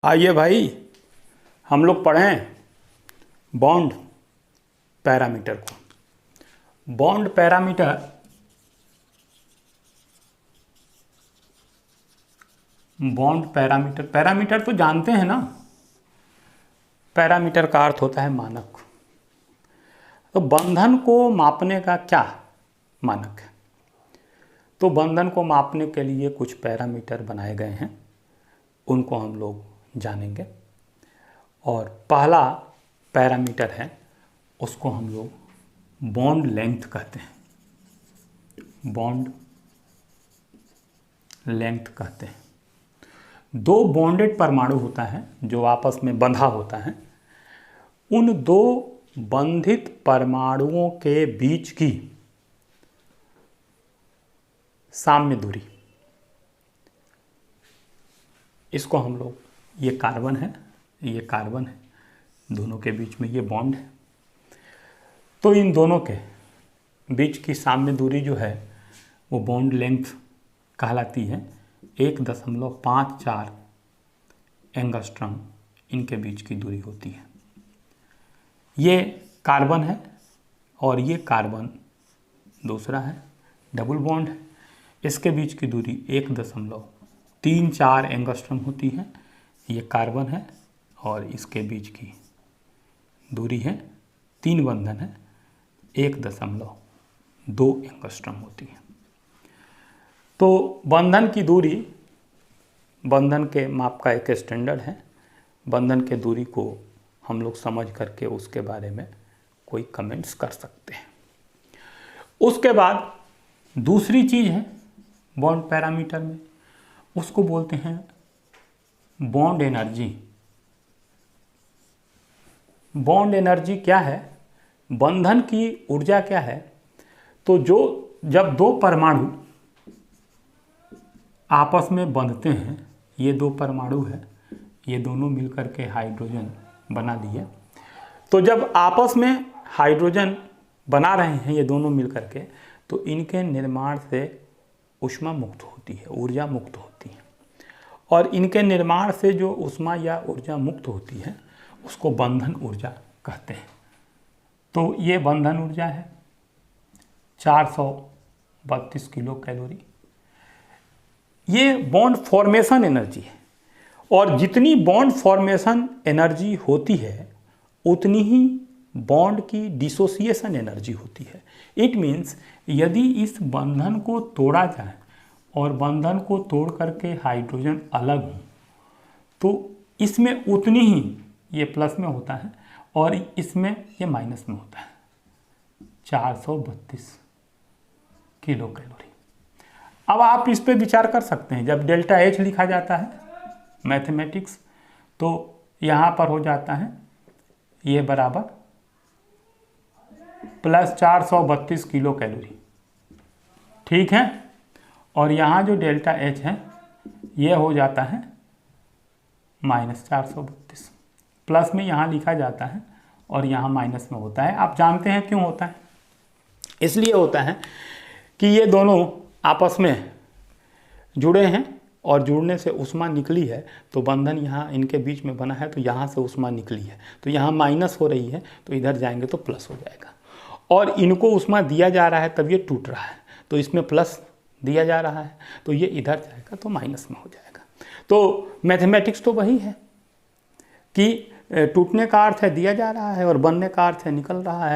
आइए भाई, हम लोग पढ़ें बॉन्ड पैरामीटर को। बॉन्ड पैरामीटर पैरामीटर तो जानते हैं ना। पैरामीटर का अर्थ होता है मानक। तो बंधन को मापने का क्या मानक है? तो बंधन को मापने के लिए कुछ पैरामीटर बनाए गए हैं, उनको हम लोग जानेंगे। और पहला पैरामीटर है, उसको हम लोग बॉन्ड लेंथ कहते हैं। बॉन्ड लेंथ कहते हैं। दो बॉन्डेड परमाणु होता है जो आपस में बंधा होता है, उन दो बंधित परमाणुओं के बीच की साम्य दूरी, इसको हम लोग, ये कार्बन है, ये कार्बन है, दोनों के बीच में ये बॉन्ड है। तो इन दोनों के बीच की साम्य दूरी जो है वो बॉन्ड लेंथ कहलाती है। 1.54 एंगस्ट्रम इनके बीच की दूरी होती है। ये कार्बन है और ये कार्बन दूसरा है, डबल बॉन्ड है। इसके बीच की दूरी 1.34 एंगस्ट्रम होती है। ये कार्बन है और इसके बीच की दूरी है, 3 बंधन है, 1.2 एंगस्ट्रम होती है। तो बंधन की दूरी, बंधन के माप का एक स्टैंडर्ड है। बंधन के दूरी को हम लोग समझ करके उसके बारे में कोई कमेंट्स कर सकते हैं। उसके बाद दूसरी चीज़ है बॉन्ड पैरामीटर में, उसको बोलते हैं बॉन्ड एनर्जी। बॉन्ड एनर्जी क्या है? बंधन की ऊर्जा क्या है? तो जब दो परमाणु आपस में बंधते हैं, ये दो परमाणु है, ये दोनों मिलकर के हाइड्रोजन बना दिए। तो जब आपस में हाइड्रोजन बना रहे हैं ये दोनों मिलकर के, तो इनके निर्माण से ऊष्मा मुक्त होती है, ऊर्जा मुक्त होती है। और इनके निर्माण से जो ऊष्मा या ऊर्जा मुक्त होती है उसको बंधन ऊर्जा कहते हैं। तो ये बंधन ऊर्जा है 432 किलो कैलोरी। ये बॉन्ड फॉर्मेशन एनर्जी है, और जितनी बॉन्ड फॉर्मेशन एनर्जी होती है उतनी ही बॉन्ड की डिसोसिएशन एनर्जी होती है। इट मीन्स यदि इस बंधन को तोड़ा जाए और बंधन को तोड़ करके हाइड्रोजन अलग हो, तो इसमें उतनी ही, ये प्लस में होता है और इसमें ये माइनस में होता है, 432 किलो कैलोरी। अब आप इस पे विचार कर सकते हैं, जब डेल्टा H लिखा जाता है मैथमेटिक्स, तो यहाँ पर हो जाता है ये बराबर प्लस 432 किलो कैलोरी, ठीक है। और यहाँ जो डेल्टा H है ये हो जाता है माइनस 432। प्लस में यहाँ लिखा जाता है और यहाँ माइनस में होता है। आप जानते हैं क्यों होता है? इसलिए होता है कि ये दोनों आपस में जुड़े हैं और जुड़ने से ऊष्मा निकली है, तो बंधन यहाँ इनके बीच में बना है, तो यहाँ से ऊष्मा निकली है, तो यहाँ माइनस हो रही है, तो इधर जाएंगे तो प्लस हो जाएगा। और इनको ऊष्मा दिया जा रहा है तब ये टूट रहा है, तो इसमें प्लस दिया जा रहा है, तो ये इधर जाएगा तो माइनस में हो जाएगा। तो मैथमेटिक्स तो वही है कि टूटने का अर्थ है दिया जा रहा है और बनने का अर्थ है निकल रहा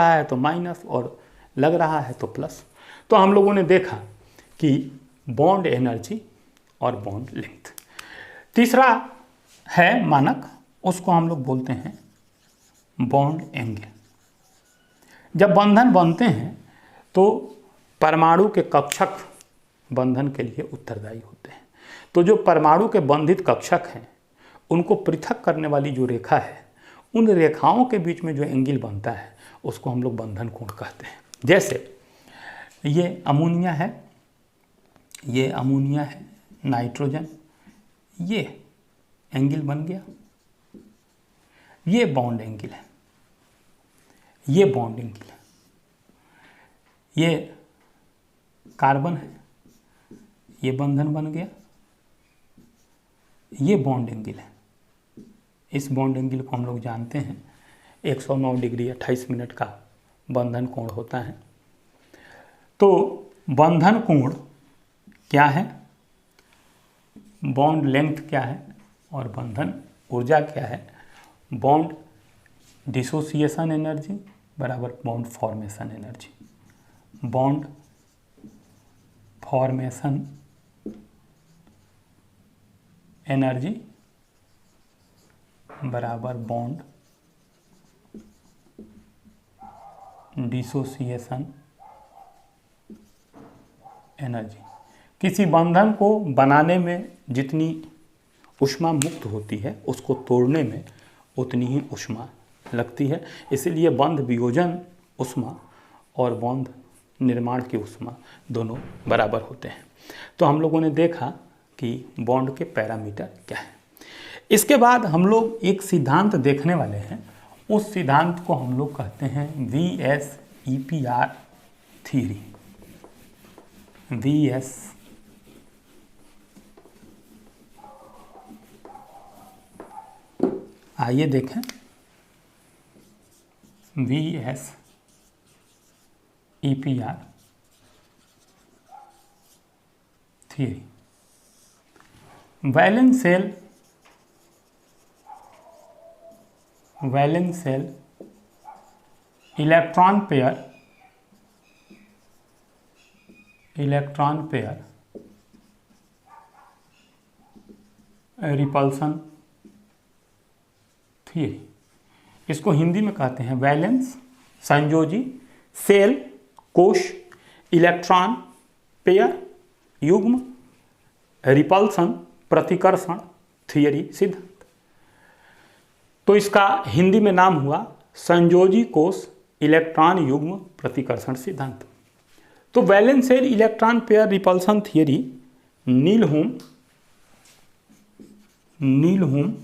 है तो माइनस और लग रहा है तो प्लस। तो हम लोगों ने देखा कि बॉन्ड एनर्जी और बॉन्ड लेंथ। तीसरा है मानक, उसको हम लोग बोलते हैं बॉन्ड एंगल। जब बंधन बनते हैं तो परमाणु के कक्षक बंधन के लिए उत्तरदायी होते हैं। तो जो परमाणु के बंधित कक्षक हैं उनको पृथक करने वाली जो रेखा है, उन रेखाओं के बीच में जो एंगल बनता है उसको हम लोग बंधन कोण कहते हैं। जैसे ये अमोनिया है, ये अमोनिया है, नाइट्रोजन, ये एंगल बन गया, ये बॉन्ड एंगल है, ये बॉन्ड एंगल है, ये कार्बन है, ये बंधन बन गया, ये बॉन्ड एंगल है, इस बॉन्ड एंगल को हम लोग जानते हैं 109 डिग्री 28 मिनट का बंधन कोण होता है। तो बंधन कोण क्या है, बॉन्ड लेंथ क्या है और बंधन ऊर्जा क्या है। बॉन्ड डिसोसिएशन एनर्जी बराबर bond formation energy. Bond formation energy बराबर बॉन्ड डिसोसिएशन एनर्जी। किसी बंधन को बनाने में जितनी ऊष्मा मुक्त होती है उसको तोड़ने में उतनी ही ऊष्मा लगती है। इसलिए बंध वियोजन ऊष्मा और बंध निर्माण की ऊष्मा दोनों बराबर होते हैं। तो हम लोगों ने देखा कि बॉन्ड के पैरामीटर क्या है। इसके बाद हम लोग एक सिद्धांत देखने वाले हैं। उस सिद्धांत को हम लोग कहते हैं VSEPR थ्योरी। आइए देखें VSEPR theory. Valence shell electron pair repulsion theory. इसको हिंदी में कहते हैं वैलेंस संयोजी सेल कोश इलेक्ट्रॉन पेयर युग्म रिपल्सन प्रतिकर्षण थ्योरी सिद्धांत। तो इसका हिंदी में नाम हुआ संयोजी कोश इलेक्ट्रॉन युग्म प्रतिकर्षण सिद्धांत। तो valence shell electron pair repulsion theory Nyholm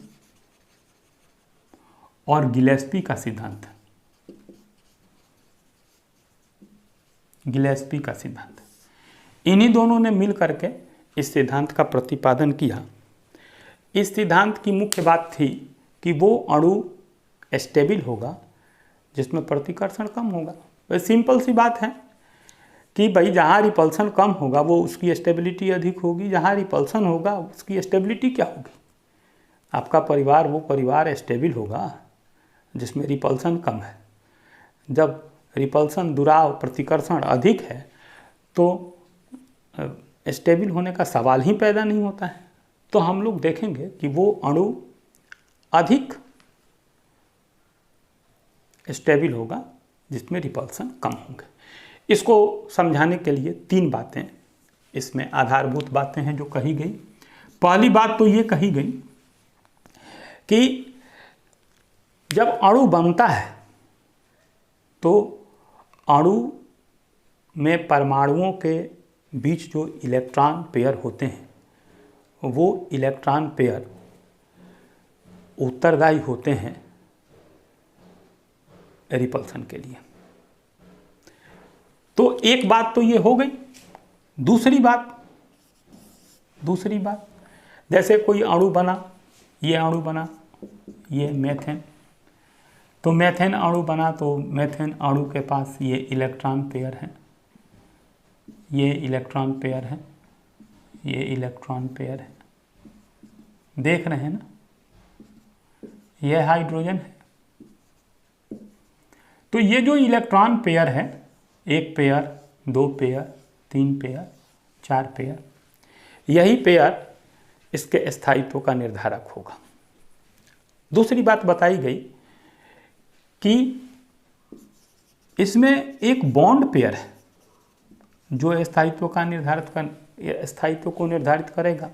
और गिलेस्पी का सिद्धांत। इन्हीं दोनों ने मिल करके इस सिद्धांत का प्रतिपादन किया। इस सिद्धांत की मुख्य बात थी कि वो अणु स्टेबल होगा जिसमें प्रतिकर्षण कम होगा। तो सिंपल सी बात है कि भाई जहाँ रिपल्सन कम होगा वो उसकी स्टेबिलिटी अधिक होगी, जहाँ रिपल्सन होगा उसकी स्टेबिलिटी क्या होगी। आपका परिवार वो परिवार स्टेबल होगा जिसमें रिपल्सन कम है। जब रिपल्सन दुराव प्रतिकर्षण अधिक है तो स्टेबल होने का सवाल ही पैदा नहीं होता है। तो हम लोग देखेंगे कि वो अणु अधिक स्टेबल होगा जिसमें रिपल्सन कम होंगे। इसको समझाने के लिए 3 बातें इसमें आधारभूत बातें हैं जो कही गई। पहली बात तो ये कही गई कि जब अणु बनता है तो अणु में परमाणुओं के बीच जो इलेक्ट्रॉन पेयर होते हैं वो इलेक्ट्रॉन पेयर उत्तरदायी होते हैं रिपल्सन के लिए। तो एक बात तो ये हो गई। दूसरी बात जैसे कोई अणु बना, ये मेथेन। तो मेथेन अणु बना तो मेथेन अणु के पास ये इलेक्ट्रॉन पेयर है, ये इलेक्ट्रॉन पेयर है। देख रहे हैं ना, ये हाइड्रोजन है। तो ये जो इलेक्ट्रॉन पेयर है, 1 पेयर 2 पेयर 3 पेयर 4 पेयर, यही पेयर इसके स्थायित्व का निर्धारक होगा। दूसरी बात बताई गई कि इसमें एक बॉन्ड पेयर है जो स्थायित्व को निर्धारित करेगा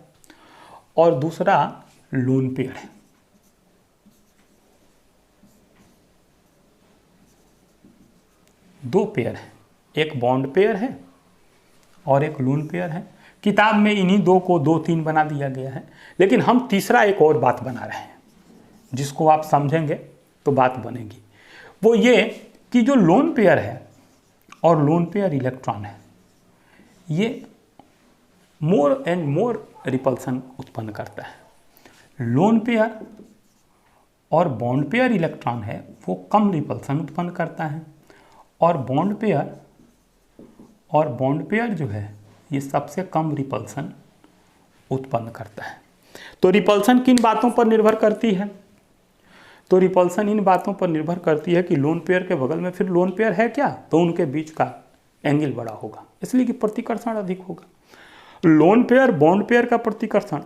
और दूसरा लोन पेयर है। दो पेयर है, एक बॉन्ड पेयर है और एक लोन पेयर है। किताब में इन्हीं दो को 2-3 बना दिया गया है, लेकिन हम तीसरा एक और बात बना रहे हैं जिसको आप समझेंगे तो बात बनेगी। वो ये कि जो लोन पेयर है और लोन पेयर इलेक्ट्रॉन है, ये मोर एंड मोर रिपल्सन उत्पन्न करता है। लोन पेयर और बॉन्ड पेयर इलेक्ट्रॉन है वो कम रिपल्सन उत्पन्न करता है, और बॉन्ड पेयर जो है ये सबसे कम रिपल्सन उत्पन्न करता है। तो रिपल्सन किन बातों पर निर्भर करती है? तो रिपल्सन इन बातों पर निर्भर करती है कि लोन पेयर के बगल में फिर लोन पेयर है क्या, तो उनके बीच का एंगल बड़ा होगा, इसलिए कि प्रतिकर्षण अधिक होगा। लोन पेयर बॉन्ड पेयर का प्रतिकर्षण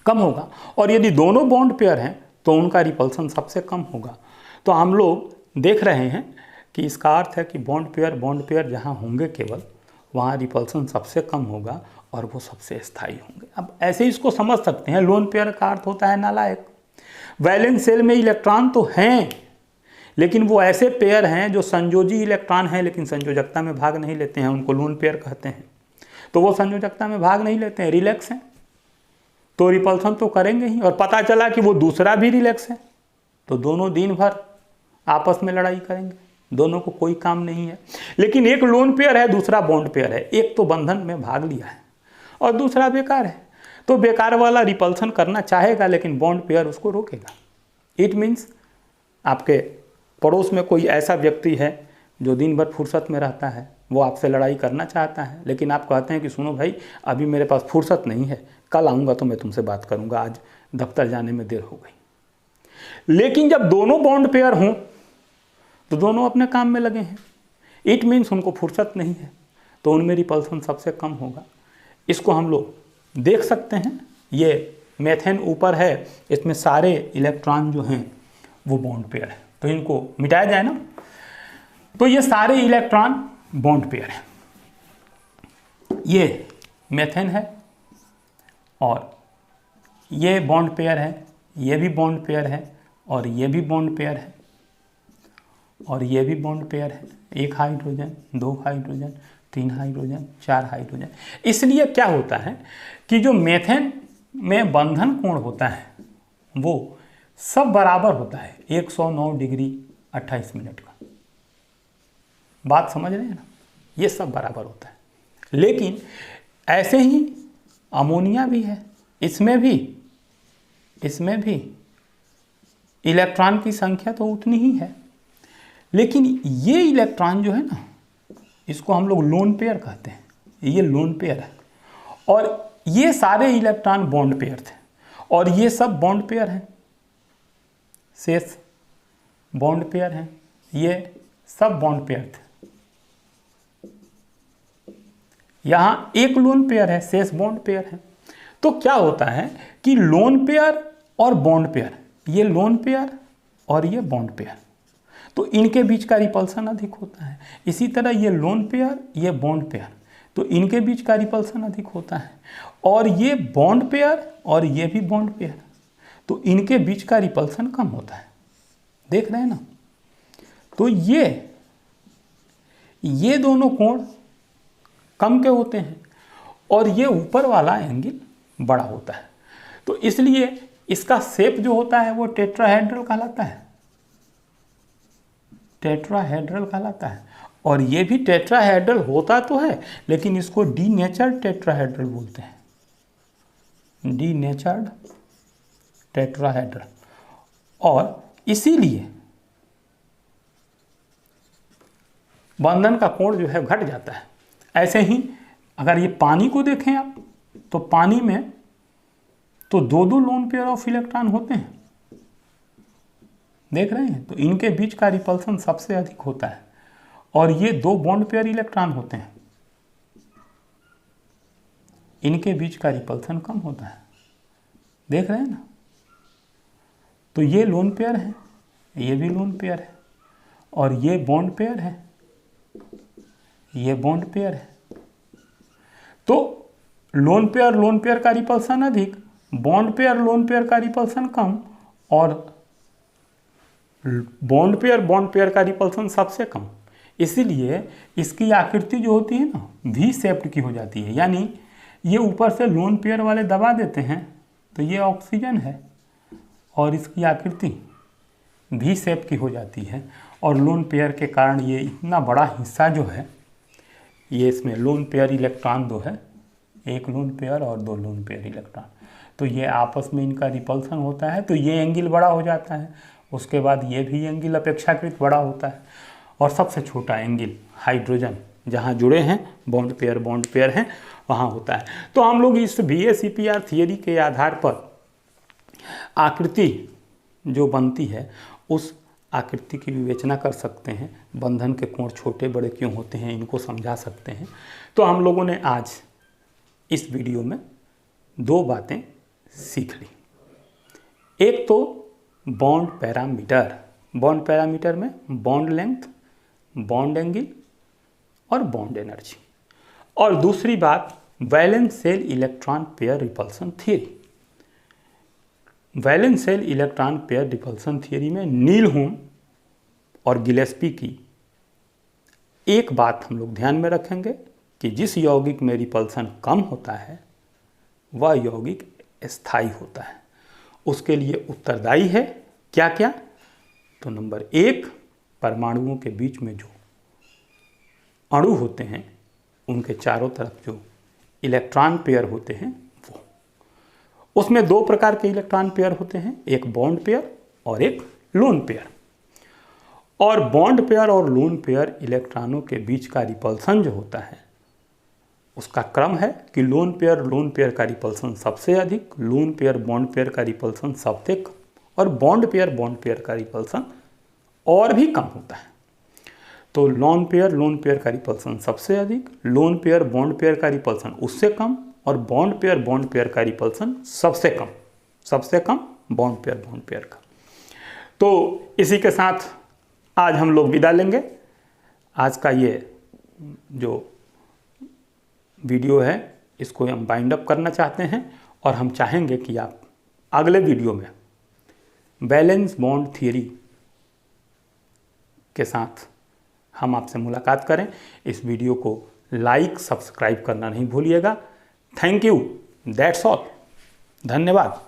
कम होगा, और यदि दोनों बॉन्ड पेयर हैं तो उनका रिपल्सन सबसे कम होगा। तो हम लोग देख रहे हैं कि इसका अर्थ है कि बॉन्ड पेयर जहाँ होंगे केवल वहाँ रिपल्सन सबसे कम होगा और वो सबसे स्थायी होंगे। अब ऐसे ही इसको समझ सकते हैं, लोन पेयर का अर्थ होता है नालायक। वैलेंस शेल में इलेक्ट्रॉन तो हैं, लेकिन वो ऐसे पेयर हैं जो संयोजी इलेक्ट्रॉन हैं लेकिन संयोजकता में भाग नहीं लेते हैं, उनको लोन पेयर कहते हैं। तो वो संयोजकता में भाग नहीं लेते हैं, रिलैक्स हैं, तो रिपल्सन तो करेंगे ही। और पता चला कि वो दूसरा भी रिलैक्स है, तो दोनों दिन भर आपस में लड़ाई करेंगे, दोनों को कोई काम नहीं है। लेकिन एक लोन पेयर है, दूसरा बॉन्ड पेयर है, एक तो बंधन में भाग लिया है और दूसरा बेकार है, तो बेकार वाला रिपल्सन करना चाहेगा लेकिन बॉन्ड पेयर उसको रोकेगा। इट मीन्स आपके पड़ोस में कोई ऐसा व्यक्ति है जो दिन भर फुर्सत में रहता है, वो आपसे लड़ाई करना चाहता है, लेकिन आप कहते हैं कि सुनो भाई अभी मेरे पास फुर्सत नहीं है, कल आऊँगा तो मैं तुमसे बात करूँगा, आज दफ्तर जाने में देर हो गई। लेकिन जब दोनों बॉन्ड पेयर हों तो दोनों अपने काम में लगे हैं, इट मीन्स उनको फुर्सत नहीं है, तो उनमें रिपल्सन सबसे कम होगा। इसको हम लोग देख सकते हैं। ये मेथेन ऊपर है, इसमें सारे इलेक्ट्रॉन जो हैं वो बॉन्ड पेयर है, तो इनको मिटाया जाए ना, तो ये सारे इलेक्ट्रॉन बॉन्ड पेयर हैं। ये मेथेन है और ये बॉन्ड पेयर है, ये भी बॉन्ड पेयर है, और ये भी बॉन्ड पेयर है, और ये भी बॉन्ड पेयर है। 1 हाइड्रोजन, 2 हाइड्रोजन, 3 हाइड्रोजन, 4 हाइड्रोजन। इसलिए क्या होता है कि जो मेथेन में बंधन कोण होता है वो सब बराबर होता है, 109 डिग्री 28 मिनट का। बात समझ रहे हैं ना, ये सब बराबर होता है। लेकिन ऐसे ही अमोनिया भी है, इसमें भी इलेक्ट्रॉन की संख्या तो उतनी ही है, लेकिन ये इलेक्ट्रॉन जो है ना, इसको हम लोग लोन पेयर कहते हैं, ये लोन पेयर है। और ये सारे इलेक्ट्रॉन बॉन्ड पेयर थे और ये सब बॉन्ड पेयर हैं, शेष बॉन्ड पेयर हैं, ये सब बॉन्ड पेयर थे। यहाँ एक लोन पेयर है, शेष बॉन्ड पेयर है। तो क्या होता है कि लोन पेयर और बॉन्ड पेयर, ये लोन पेयर और ये बॉन्ड पेयर, तो इनके बीच का रिपल्सन अधिक होता है। इसी तरह ये लोन पेयर, ये बॉन्ड पेयर, तो इनके बीच का रिपल्सन अधिक होता है। और ये बॉन्ड पेयर और ये भी बॉन्ड पेयर, तो इनके बीच का रिपल्सन कम होता है। देख रहे हैं ना, तो ये दोनों कोण कम के होते हैं और ये ऊपर वाला एंगल बड़ा होता है। तो इसलिए इसका शेप जो होता है वो टेट्राहेड्रल कहलाता है, टेट्राहेड्रल कहलाता है। और ये भी टेट्राहेड्रल होता तो है, लेकिन इसको डीनेचर्ड टेट्राहेड्रल बोलते हैं, डीनेचर्ड टेट्राहेड्रल। और इसीलिए बंधन का कोण जो है घट जाता है। ऐसे ही अगर ये पानी को देखें आप, तो पानी में तो 2-2 लोन पेयर ऑफ इलेक्ट्रॉन होते हैं, देख रहे हैं, तो इनके बीच का रिपल्सन सबसे अधिक होता है। और ये 2 बॉन्ड पेयर इलेक्ट्रॉन होते हैं, इनके बीच का रिपल्सन कम होता है, देख रहे हैं ना। तो ये लोन पेयर है, ये भी लोन पेयर है, और ये बॉन्ड पेयर है, ये बॉन्ड पेयर है। तो लोन पेयर का रिपल्सन अधिक, बॉन्ड पेयर का रिपल्सन कम, और बॉन्ड पेयर का रिपल्सन सबसे कम। इसीलिए इसकी आकृति जो होती है ना, वी शेप्ड की हो जाती है। यानी ये ऊपर से लोन पेयर वाले दबा देते हैं तो ये ऑक्सीजन है, और इसकी आकृति वी शेप की हो जाती है। और लोन पेयर के कारण ये इतना बड़ा हिस्सा जो है, ये इसमें लोन पेयर इलेक्ट्रॉन 2 है, 1 लोन पेयर और 2 लोन पेयर इलेक्ट्रॉन। तो ये आपस में इनका रिपल्सन होता है, तो ये एंगल बड़ा हो जाता है। उसके बाद ये भी एंगल अपेक्षाकृत बड़ा होता है। और सबसे छोटा एंगल हाइड्रोजन जहाँ जुड़े हैं, बॉन्ड पेयर हैं, वहाँ होता है। तो हम लोग इस VACPR थियरी के आधार पर आकृति जो बनती है उस आकृति की विवेचना कर सकते हैं। बंधन के कोण छोटे बड़े क्यों होते हैं इनको समझा सकते हैं। तो हम लोगों ने आज इस वीडियो में 2 बातें सीख ली। एक तो बॉन्ड पैरामीटर में बॉन्ड लेंथ, बॉन्ड एंगल और बॉन्ड एनर्जी। और दूसरी बात valence shell electron pair repulsion theory. Valence shell electron pair repulsion theory में नीलहोम और गिलेस्पी की एक बात हम लोग ध्यान में रखेंगे कि जिस यौगिक में रिपल्सन कम होता है वह यौगिक स्थायी होता है। उसके लिए उत्तरदायी है क्या क्या? तो नंबर 1, परमाणुओं के बीच में जो अणु होते हैं उनके चारों तरफ जो इलेक्ट्रॉन पेयर होते हैं वो, उसमें 2 प्रकार के इलेक्ट्रॉन पेयर होते हैं, एक बॉन्ड पेयर और एक लोन पेयर। और बॉन्ड पेयर और लोन पेयर इलेक्ट्रॉनों के बीच का रिपल्सन जो होता है उसका क्रम है कि लोन पेयर का रिपल्सन सबसे अधिक, लोन पेयर बॉन्ड पेयर का रिपल्सन सबसे कम, और बॉन्ड पेयर का रिपल्सन और भी कम होता है। तो लोन पेयर का रिपल्सन सबसे अधिक, लोन पेयर बॉन्ड पेयर का रिपल्सन उससे कम, और बॉन्ड पेयर का रिपल्सन सबसे कम बॉन्ड पेयर का। तो इसी के साथ आज हम लोग विदा लेंगे। आज का ये जो वीडियो है इसको हम बाइंड अप करना चाहते हैं और हम चाहेंगे कि आप अगले वीडियो में वैलेंस बॉन्ड थियरी के साथ हम आपसे मुलाकात करें। इस वीडियो को लाइक सब्सक्राइब करना नहीं भूलिएगा। थैंक यू, दैट्स ऑल, धन्यवाद।